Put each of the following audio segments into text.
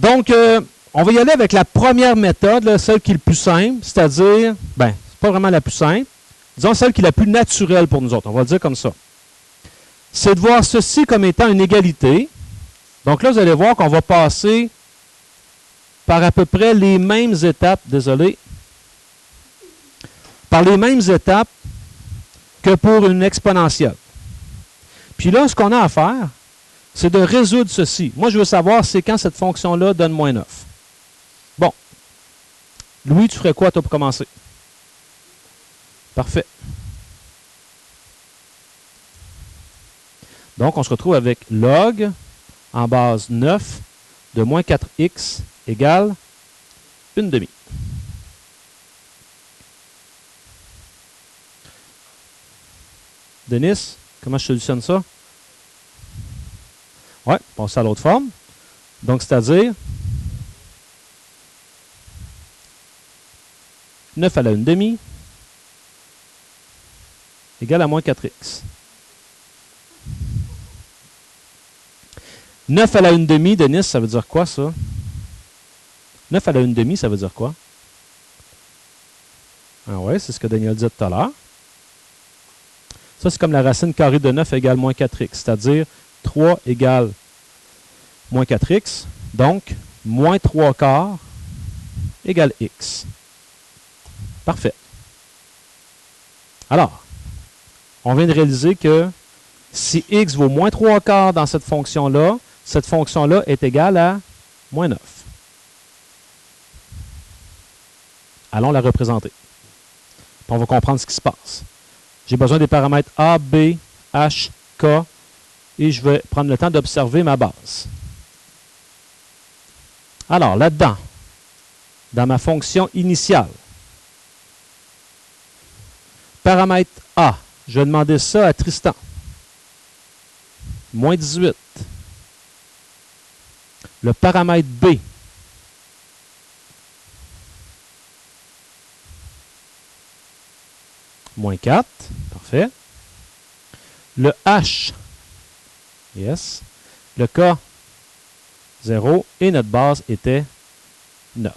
Donc, on va y aller avec la première méthode, là, celle qui est le plus simple, c'est-à-dire, ben, c'est pas vraiment la plus simple, disons celle qui est la plus naturelle pour nous autres, on va le dire comme ça. C'est de voir ceci comme étant une égalité. Donc là, vous allez voir qu'on va passer par à peu près les mêmes étapes, désolé, par les mêmes étapes que pour une exponentielle. Puis là, ce qu'on a à faire, c'est de résoudre ceci. Moi, je veux savoir c'est quand cette fonction-là donne moins 9. Bon. Louis, tu ferais quoi, toi, pour commencer? Parfait. Donc, on se retrouve avec log en base 9 de moins 4x égale 1/2. Denis, comment je solutionne ça? Oui, passe à l'autre forme. Donc, c'est-à-dire 9 à la 1/2 égale à moins 4x. 9 à la 1/2, Denis, ça veut dire quoi, ça? 9 à la 1/2, ça veut dire quoi? Ah ouais, c'est ce que Daniel disait tout à l'heure. Ça, c'est comme la racine carrée de 9 égale moins 4x, c'est-à-dire 3 égale moins 4x, donc moins 3 quarts égale x. Parfait. Alors, on vient de réaliser que si x vaut moins 3 quarts dans cette fonction-là est égale à moins 9. Allons la représenter. Puis on va comprendre ce qui se passe. J'ai besoin des paramètres A, B, H, K, et je vais prendre le temps d'observer ma base. Alors, là-dedans, dans ma fonction initiale, paramètre A, je vais demander ça à Tristan. Moins 18. Le paramètre B, moins 4. Parfait. Le H, yes. Le K, 0. Et notre base était 9.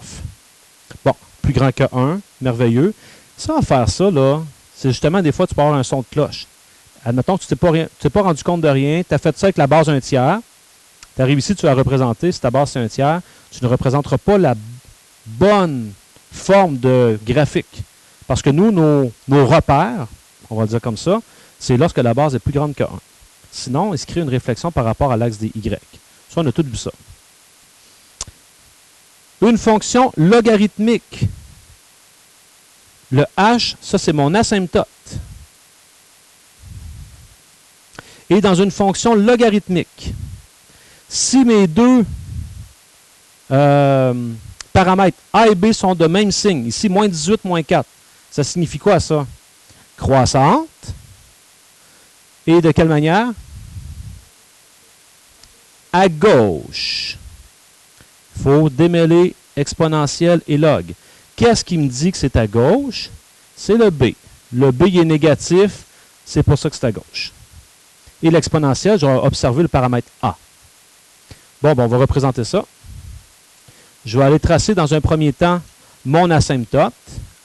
Bon, plus grand que 1. Merveilleux. Ça, à faire ça, là, c'est justement des fois, tu peux avoir un son de cloche. Admettons que tu ne t'es pas rendu compte de rien. Tu as fait ça avec la base 1 tiers. Tu arrives ici, tu vas représenter. Si ta base c'est 1 tiers, tu ne représenteras pas la bonne forme de graphique. Parce que nous, nos repères, on va le dire comme ça, c'est lorsque la base est plus grande que 1. Sinon, il se crée une réflexion par rapport à l'axe des Y. Ça, on a tout vu ça. Une fonction logarithmique. Le H, ça, c'est mon asymptote. Et dans une fonction logarithmique, si mes deux paramètres A et B sont de même signe, ici, moins 18, moins 4, ça signifie quoi, ça? Croissante. Et de quelle manière? À gauche. Il faut démêler exponentielle et log. Qu'est-ce qui me dit que c'est à gauche? C'est le B. Le B il est négatif, c'est pour ça que c'est à gauche. Et l'exponentielle, je vais observer le paramètre A. Bon, on va représenter ça. Je vais aller tracer dans un premier temps mon asymptote.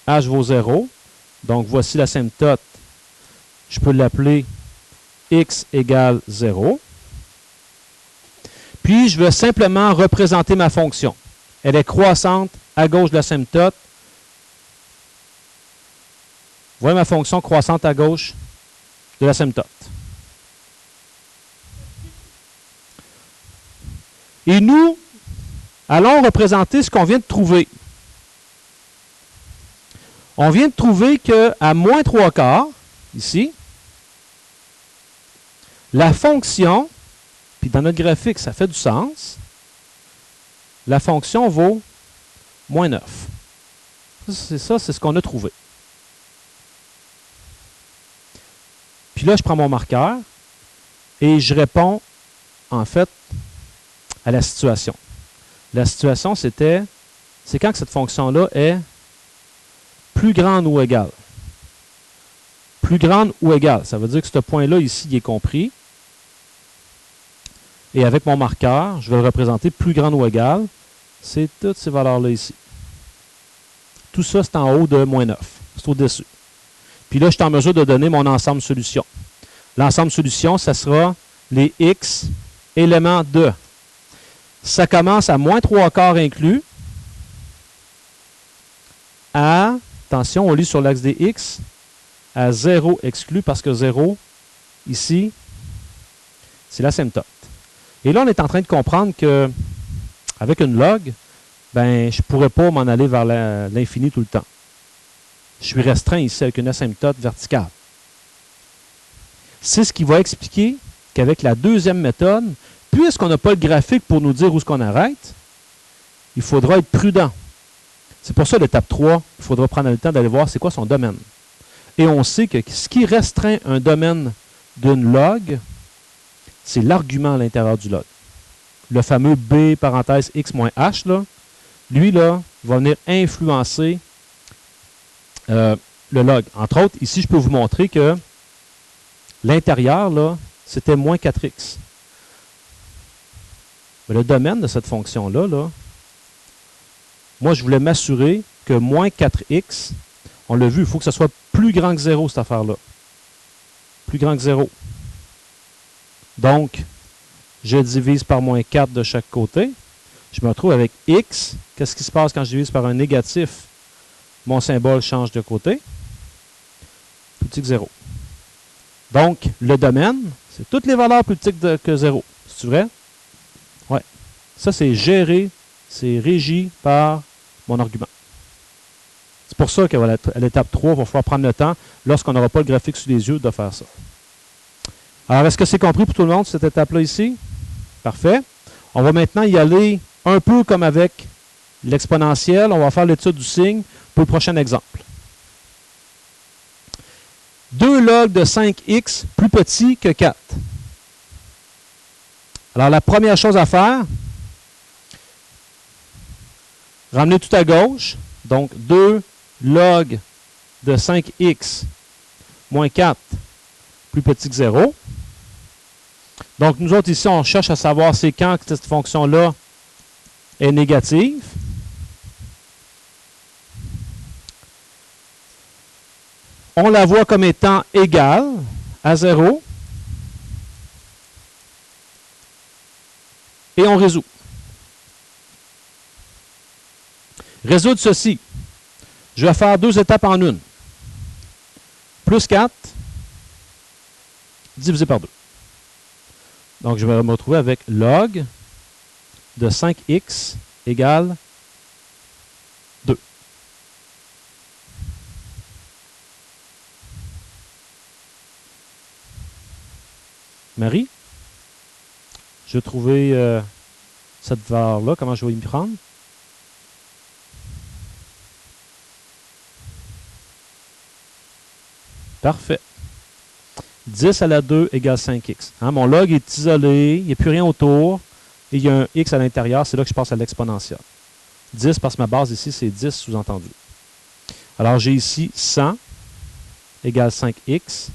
H vaut 0. Donc, voici l'asymptote. Je peux l'appeler x égale 0. Puis, je vais simplement représenter ma fonction. Elle est croissante à gauche de l'asymptote. Voyez ma fonction croissante à gauche de l'asymptote. Et nous, allons représenter ce qu'on vient de trouver. On vient de trouver qu'à moins 3 quarts, ici, la fonction, puis dans notre graphique, ça fait du sens, la fonction vaut moins 9. C'est ça, c'est ce qu'on a trouvé. Puis là, je prends mon marqueur et je réponds, en fait, à la situation. La situation, c'est quand que cette fonction-là est plus grande ou égale. Plus grande ou égale. Ça veut dire que ce point-là, ici, il est compris. Et avec mon marqueur, je vais le représenter plus grande ou égale. c'est toutes ces valeurs-là ici. Tout ça, c'est en haut de moins 9. C'est au-dessus. Puis là, je suis en mesure de donner mon ensemble solution. L'ensemble solution, ça sera les x éléments de. Ça commence à moins 3/4 inclus. À, attention, on lit sur l'axe des x, à 0 exclu parce que 0, ici, c'est l'asymptote. Et là, on est en train de comprendre que avec une log, ben, je ne pourrais pas m'en aller vers l'infini tout le temps. Je suis restreint ici avec une asymptote verticale. C'est ce qui va expliquer qu'avec la deuxième méthode, puisqu'on n'a pas le graphique pour nous dire où est-ce qu'on arrête, il faudra être prudent. C'est pour ça, l'étape 3, il faudra prendre le temps d'aller voir c'est quoi son domaine. Et on sait que ce qui restreint un domaine d'une log, c'est l'argument à l'intérieur du log. Le fameux b parenthèse x moins h, là, lui, là, va venir influencer le log. Entre autres, ici, je peux vous montrer que l'intérieur, là, c'était moins 4x. Mais le domaine de cette fonction-là, là, moi, je voulais m'assurer que moins 4x, on l'a vu, il faut que ce soit plus grand que 0, cette affaire-là. Plus grand que 0. Donc, je divise par moins 4 de chaque côté. Je me retrouve avec x. Qu'est-ce qui se passe quand je divise par un négatif? Mon symbole change de côté. Plus petit que 0. Donc, le domaine, c'est toutes les valeurs plus petites que 0. C'est vrai? Oui. Ça, c'est géré, c'est régi par mon argument. C'est pour ça qu'à l'étape 3, il va falloir prendre le temps, lorsqu'on n'aura pas le graphique sous les yeux, de faire ça. Alors, est-ce que c'est compris pour tout le monde, cette étape-là ici? Parfait. On va maintenant y aller un peu comme avec l'exponentielle. On va faire l'étude du signe pour le prochain exemple. 2 log de 5x plus petit que 4. Alors, la première chose à faire, ramener tout à gauche. Donc, 2 log de 5x moins 4 plus petit que 0. Donc, nous autres, ici, on cherche à savoir c'est quand que cette fonction-là est négative. On la voit comme étant égale à 0. Et on résout. Résoudre ceci. Je vais faire 2 étapes en une. Plus 4 divisé par 2. Donc, je vais me retrouver avec log de 5x égale 2. Marie, je vais trouver cette valeur-là. Comment je vais y prendre? Parfait. 10 à la 2 égale 5x. Hein, mon log est isolé, il n'y a plus rien autour, et il y a un x à l'intérieur, c'est là que je passe à l'exponentielle. 10 parce que ma base ici, c'est 10 sous-entendu. Alors, j'ai ici 100 égale 5x.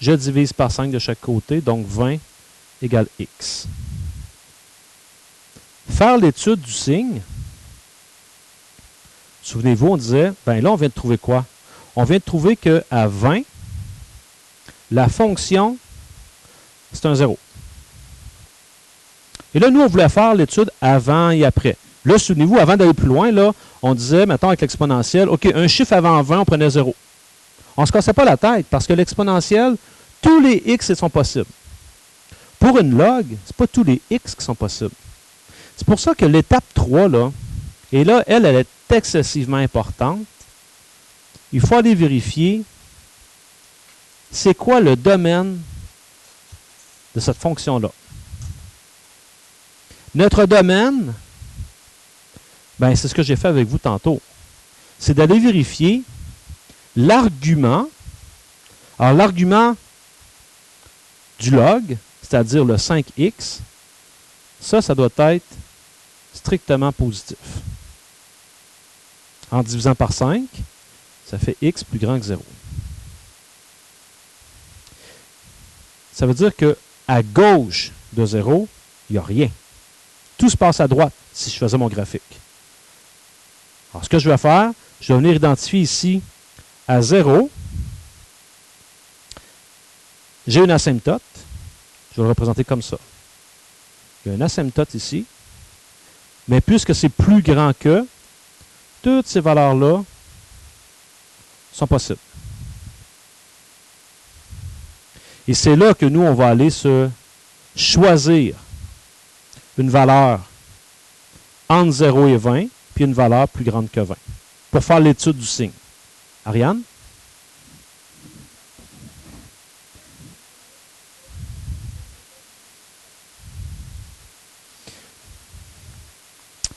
Je divise par 5 de chaque côté, donc 20 égale x. Faire l'étude du signe, souvenez-vous, on disait, ben là, on vient de trouver quoi? On vient de trouver qu'à 20, la fonction, c'est un 0. Et là, nous, on voulait faire l'étude avant et après. Là, souvenez-vous, avant d'aller plus loin, là, on disait, mettons, avec l'exponentielle, OK, un chiffre avant 20, on prenait 0. On ne se cassait pas la tête parce que l'exponentielle, tous les x sont possibles. Pour une log, ce n'est pas tous les x qui sont possibles. C'est pour ça que l'étape 3, là, et là, elle est excessivement importante. Il faut aller vérifier c'est quoi le domaine de cette fonction-là. Notre domaine, ben, c'est ce que j'ai fait avec vous tantôt. C'est d'aller vérifier l'argument. Alors, l'argument du log, c'est-à-dire le 5x, ça doit être strictement positif. En divisant par 5, ça fait x plus grand que 0. Ça veut dire qu'à gauche de 0, il n'y a rien. tout se passe à droite si je faisais mon graphique. Alors, ce que je vais faire, je vais venir identifier ici à 0. J'ai une asymptote. Je vais le représenter comme ça. Il y a une asymptote ici. Mais puisque c'est plus grand que, toutes ces valeurs-là sont possibles. Et c'est là que nous, on va aller se choisir une valeur entre 0 et 20, puis une valeur plus grande que 20, pour faire l'étude du signe. Ariane?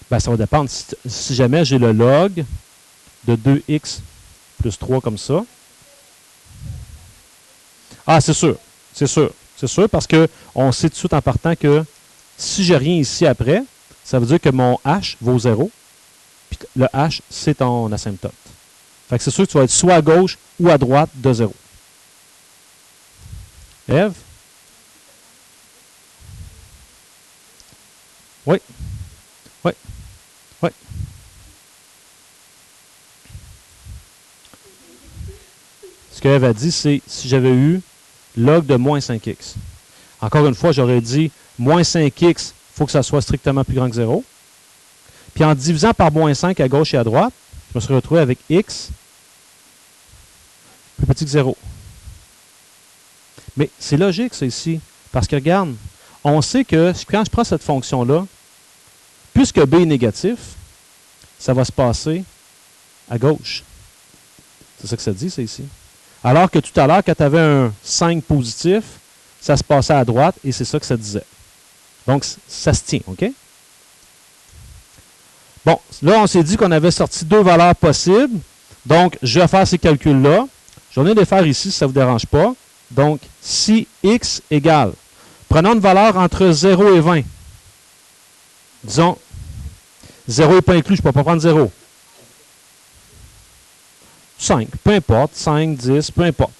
Ben, ça va dépendre. Si jamais j'ai le log de 2x plus 3 comme ça. Ah, c'est sûr. C'est sûr. C'est sûr parce qu'on sait tout de suite en partant que si j'ai rien ici après, ça veut dire que mon h vaut 0. Puis le h, c'est ton asymptote. Fait que c'est sûr que tu vas être soit à gauche ou à droite de 0. Ève? Oui. Oui. Oui. Ce qu'Ève a dit, c'est si j'avais eu log de moins 5x. Encore une fois, j'aurais dit moins 5x, il faut que ça soit strictement plus grand que 0. Puis en divisant par moins 5 à gauche et à droite, je me suis retrouvé avec x plus petit que 0. Mais c'est logique, ça, ici. Parce que, regarde, on sait que quand je prends cette fonction-là, puisque b est négatif, ça va se passer à gauche. C'est ça que ça dit, ça, ici. Alors que tout à l'heure, quand tu avais un 5 positif, ça se passait à droite, et c'est ça que ça disait. Donc, ça se tient, OK? Bon, là, on s'est dit qu'on avait sorti deux valeurs possibles. Donc, je vais faire ces calculs-là. Je vais venir les faire ici, si ça ne vous dérange pas. Donc, si x égale, prenons une valeur entre 0 et 20. Disons, 0 n'est pas inclus, je ne peux pas prendre 0. 5, peu importe, 5, 10, peu importe.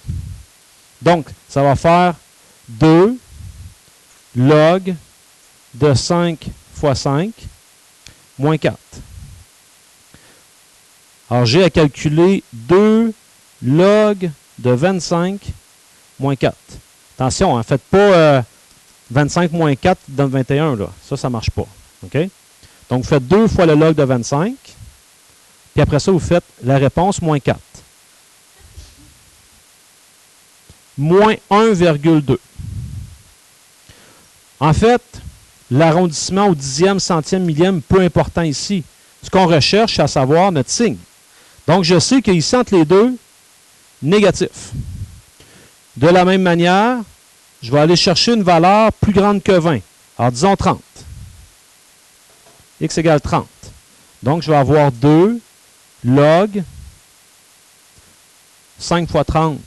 Donc, ça va faire 2 log de 5 fois 5 moins 4. Alors, j'ai à calculer 2 log de 25 moins 4. Attention, ne faites pas 25 moins 4 donne 21. Là. Ça ne marche pas. Okay? Donc, vous faites 2 fois le log de 25. Puis après ça, vous faites la réponse moins 4. Moins 1,2. En fait, l'arrondissement au dixième, centième, millième, peu important ici. Ce qu'on recherche, c'est à savoir notre signe. Donc, je sais qu'ici, entre les deux, négatif. De la même manière, je vais aller chercher une valeur plus grande que 20. Alors, disons 30. X égale 30. Donc, je vais avoir 2 log 5 fois 30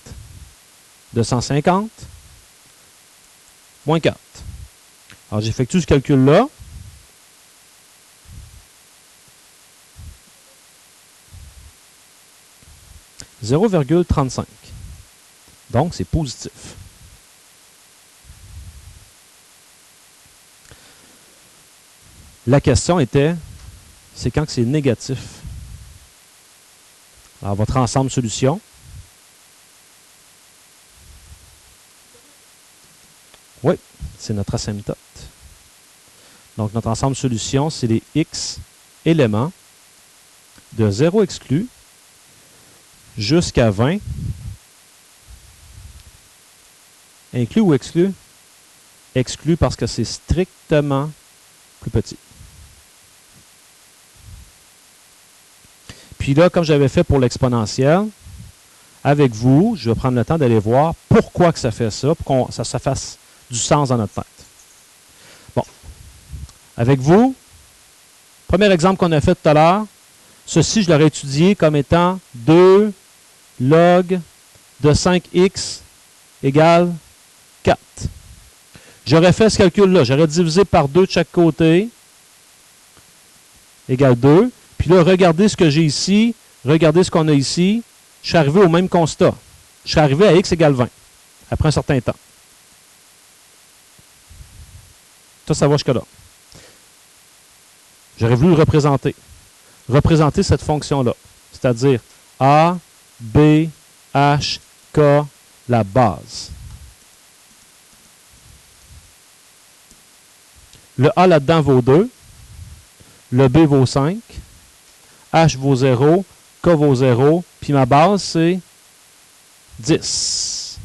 de 150 moins 4. Alors, j'effectue ce calcul-là. « 0,35. » Donc, c'est positif. La question était, c'est quand que c'est négatif. Alors, votre ensemble solution. Oui, c'est notre asymptote. Donc, notre ensemble solution, c'est les x éléments de 0 exclu jusqu'à 20. Inclus ou exclu? Exclu parce que c'est strictement plus petit. Puis là, comme j'avais fait pour l'exponentielle, avec vous, je vais prendre le temps d'aller voir pourquoi que ça fait ça, pour que ça fasse du sens dans notre tête. Bon. Avec vous, premier exemple qu'on a fait tout à l'heure, ceci, je l'aurais étudié comme étant 2 log de 5x égale 4. J'aurais fait ce calcul-là. J'aurais divisé par 2 de chaque côté, égale 2. Puis là, regardez ce que j'ai ici, regardez ce qu'on a ici. Je suis arrivé au même constat. Je suis arrivé à x égale 20, après un certain temps. Ça va jusque-là. J'aurais voulu le représenter. Représenter cette fonction-là. C'est-à-dire A, B, H, K, la base. Le A là-dedans vaut 2. Le B vaut 5. H vaut 0. K vaut 0. Puis ma base, c'est 10.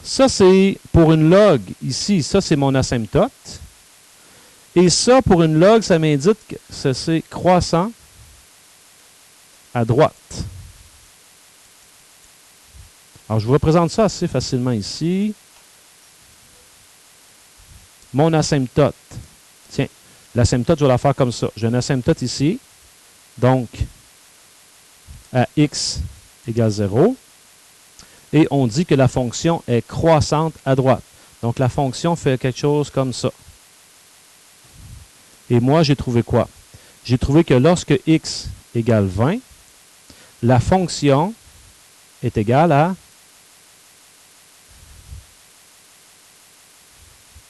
Ça, c'est pour une log. Ici, ça, c'est mon asymptote. Et ça, pour une log, ça m'indique que c'est croissant à droite. Alors, je vous représente ça assez facilement ici. Mon asymptote. Tiens, l'asymptote, je vais la faire comme ça. J'ai un asymptote ici. Donc, à x égale 0. Et on dit que la fonction est croissante à droite. Donc, la fonction fait quelque chose comme ça. Et moi, j'ai trouvé quoi? J'ai trouvé que lorsque x égale 20, la fonction est égale à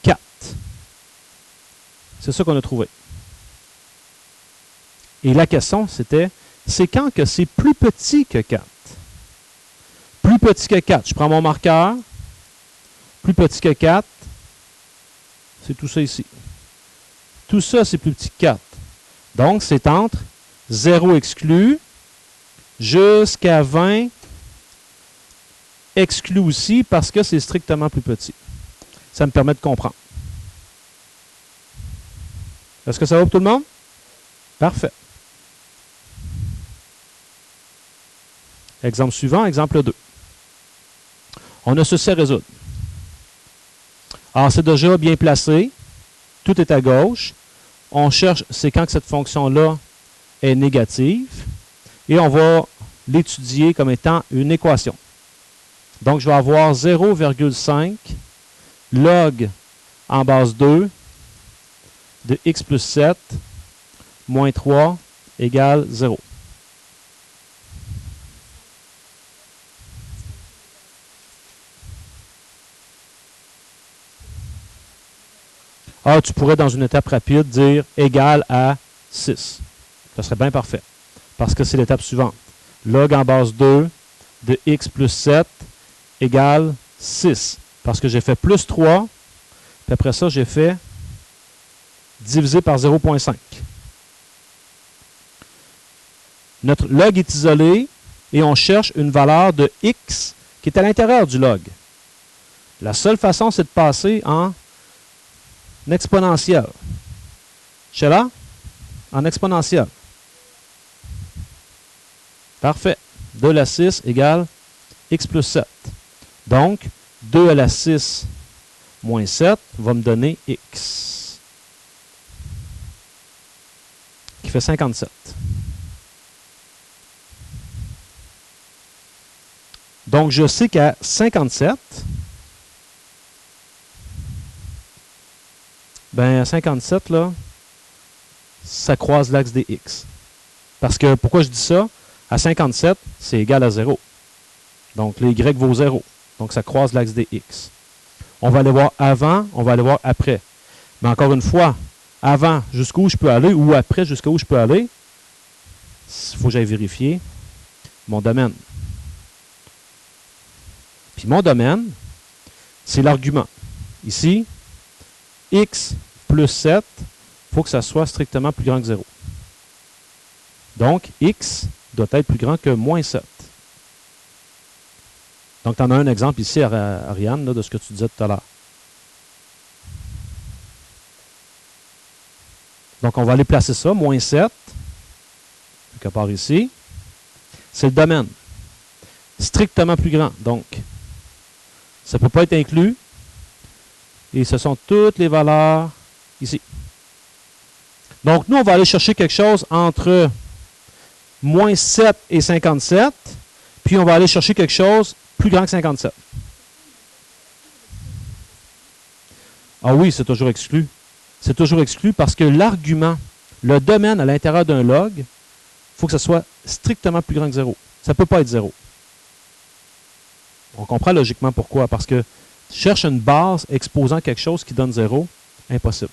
4. C'est ça qu'on a trouvé. Et la question, c'était, c'est quand que c'est plus petit que 4? Plus petit que 4. Je prends mon marqueur. Plus petit que 4. C'est tout ça ici. Tout ça, c'est plus petit que 4. Donc, c'est entre 0 exclu jusqu'à 20 exclu aussi parce que c'est strictement plus petit. Ça me permet de comprendre. Est-ce que ça va pour tout le monde? Parfait. Exemple suivant, exemple 2. On a ceci à résoudre. Alors, c'est déjà bien placé. Tout est à gauche. On cherche, c'est quand que cette fonction-là est négative. Et on va l'étudier comme étant une équation. Donc, je vais avoir 0,5 log en base 2 de x plus 7 moins 3 égale 0. Ah, tu pourrais, dans une étape rapide, dire égal à 6. Ça serait bien parfait. Parce que c'est l'étape suivante. Log en base 2 de x plus 7 égale 6. Parce que j'ai fait plus 3, puis après ça, j'ai fait divisé par 0,5. Notre log est isolé et on cherche une valeur de x qui est à l'intérieur du log. La seule façon, c'est de passer en exponentielle. Je suis là? En exponentielle. Parfait. 2 à la 6 égale x plus 7. Donc, 2 à la 6 moins 7 va me donner x. Qui fait 57. Donc, je sais qu'à 57, ben à 57, là, ça croise l'axe des x. Parce que, pourquoi je dis ça? À 57, c'est égal à 0. Donc, les y vaut 0. Donc, ça croise l'axe des x. On va aller voir avant, on va aller voir après. Mais encore une fois, avant, jusqu'où je peux aller, ou après, jusqu'où je peux aller, il faut que j'aille vérifier mon domaine. Puis mon domaine, c'est l'argument. Ici, x plus 7, il faut que ça soit strictement plus grand que 0. Donc, x doit être plus grand que moins 7. Donc, tu en as un exemple ici, Ariane, là, de ce que tu disais tout à l'heure. Donc, on va aller placer ça, moins 7, quelque part ici. C'est le domaine. Strictement plus grand. Donc, ça ne peut pas être inclus. Et ce sont toutes les valeurs ici. Donc, nous, on va aller chercher quelque chose entre moins 7 et 57. Puis, on va aller chercher quelque chose plus grand que 57. Ah oui, c'est toujours exclu. C'est toujours exclu parce que l'argument, le domaine à l'intérieur d'un log, il faut que ce soit strictement plus grand que 0. Ça ne peut pas être 0. On comprend logiquement pourquoi. Parce que cherche une base exposant quelque chose qui donne 0, impossible.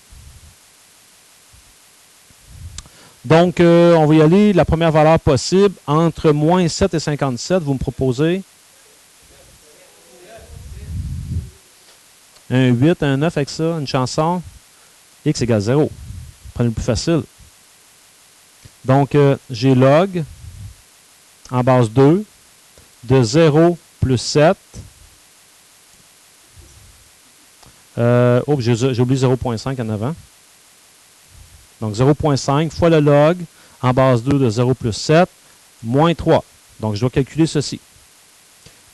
Donc, on va y aller, la première valeur possible, entre moins 7 et 57, vous me proposez un 8, un 9 avec ça, une chanson, x égale 0. Prenez le plus facile. Donc, j'ai log, en base 2, de 0 plus 7. J'ai oublié 0.5 en avant. Donc, 0.5 fois le log en base 2 de 0 plus 7, moins 3. Donc, je dois calculer ceci.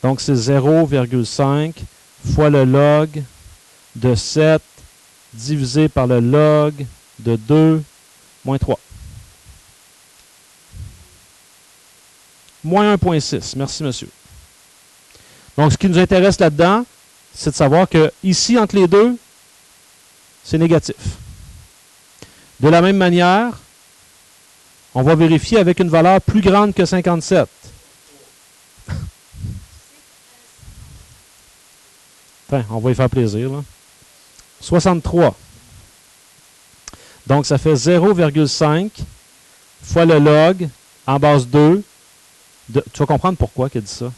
Donc, c'est 0,5 fois le log de 7 divisé par le log de 2, moins 3. Moins 1,6. Merci, monsieur. Donc, ce qui nous intéresse là-dedans, c'est de savoir que ici, entre les deux, c'est négatif. De la même manière, on va vérifier avec une valeur plus grande que 57. Enfin, on va y faire plaisir, là. 63. Donc, ça fait 0,5 fois le log en base 2. Tu vas comprendre pourquoi qu'il dit ça.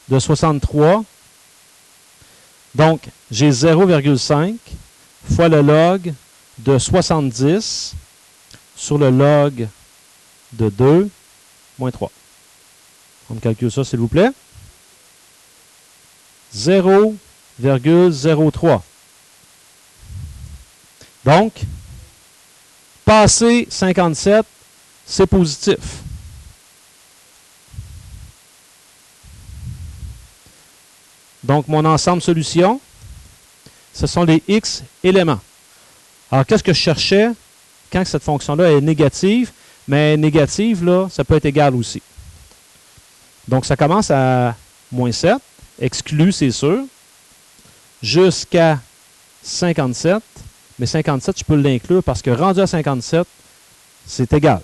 De 63. Donc, j'ai 0,5 fois le log de 70 sur le log de 2, moins 3. On me calcule ça, s'il vous plaît. 0,03. Donc, passer 57, c'est positif. Donc, mon ensemble solution, ce sont les x éléments. Alors, qu'est-ce que je cherchais quand cette fonction-là est négative? Mais négative, là, ça peut être égal aussi. Donc, ça commence à moins 7, exclu, c'est sûr, jusqu'à 57. Mais 57, je peux l'inclure parce que rendu à 57, c'est égal.